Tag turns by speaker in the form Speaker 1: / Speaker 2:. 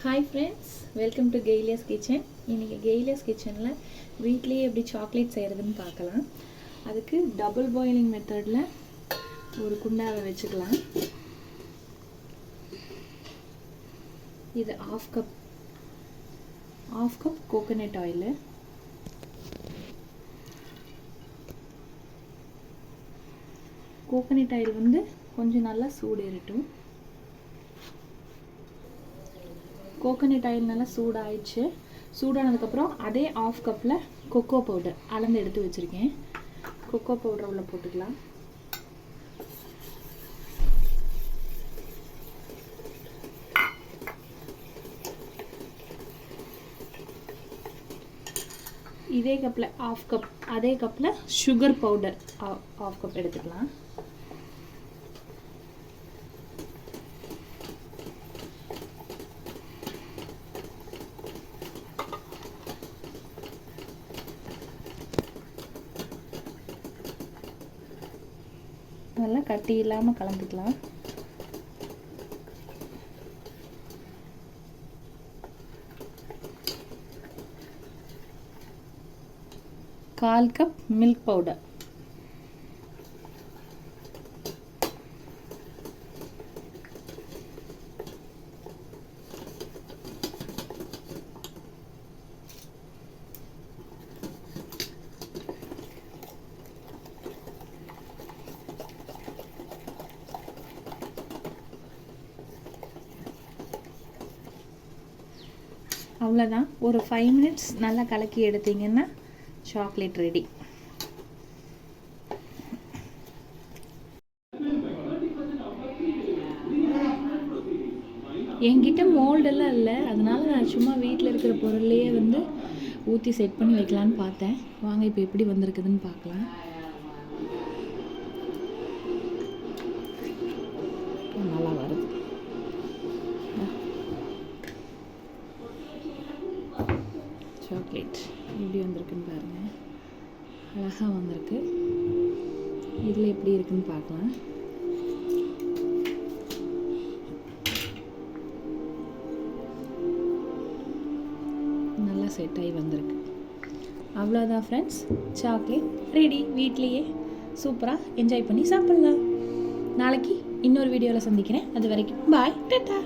Speaker 1: Hi friends, welcome to கெய்லியாஸ் kitchen. இன்றைக்கி கெய்லியாஸ் கிச்சனில் வீட்லேயே எப்படி சாக்லேட் செய்கிறதுன்னு பார்க்கலாம். அதுக்கு டபுள் பாயிலிங் மெத்தடில் ஒரு குண்டாவை வச்சுக்கலாம். இது half cup coconut oil, coconut oil கொஞ்சம் நல்லா சூடேறட்டும். கோகோனட் ஆயில் நல்லா சூடாயிடுச்சு. சூடானதுக்கப்புறம் அதே ஆஃப் கப்பில் கொக்கோ பவுடர் அளந்து எடுத்து வச்சுருக்கேன். கொக்கோ பவுடர் உள்ள போட்டுக்கலாம். இதே கப்பில் ஆஃப் கப், அதே கப்பில் சுகர் பவுடர் ஆஃப் கப் எடுத்துக்கலாம். நல்லா கட்டி இல்லாமல் கலந்துக்கலாம். கால் கப் மில்க் பவுடர், அவ்வளோதான். ஒரு 5 மினிட்ஸ் நல்லா கலக்கி எடுத்தீங்கன்னா சாக்லேட் ரெடி. என்கிட்ட மோல்டெல்லாம் இல்லை, அதனால் நான் சும்மா வீட்டில் இருக்கிற பொருள்லேயே ஊற்றி செட் பண்ணி வைக்கலான்னு பார்த்தேன். வாங்க இப்போ எப்படி வந்திருக்குதுன்னு பார்க்கலாம். நல்லா வருது. சாக்லேட் எப்படி வந்திருக்குன்னு பாருங்கள், அழகாக வந்திருக்கு. இதில் எப்படி இருக்குன்னு பார்க்கலாம். நல்லா செட் ஆகி வந்திருக்கு. அவ்வளோதான் ஃப்ரெண்ட்ஸ், சாக்லேட் ரெடி. வீட்லேயே சூப்பராக என்ஜாய் பண்ணி சாப்பிட்லாம். நாளைக்கு இன்னொரு வீடியோவில் சந்திக்கிறேன். அது வரைக்கும் பாய், டாடா.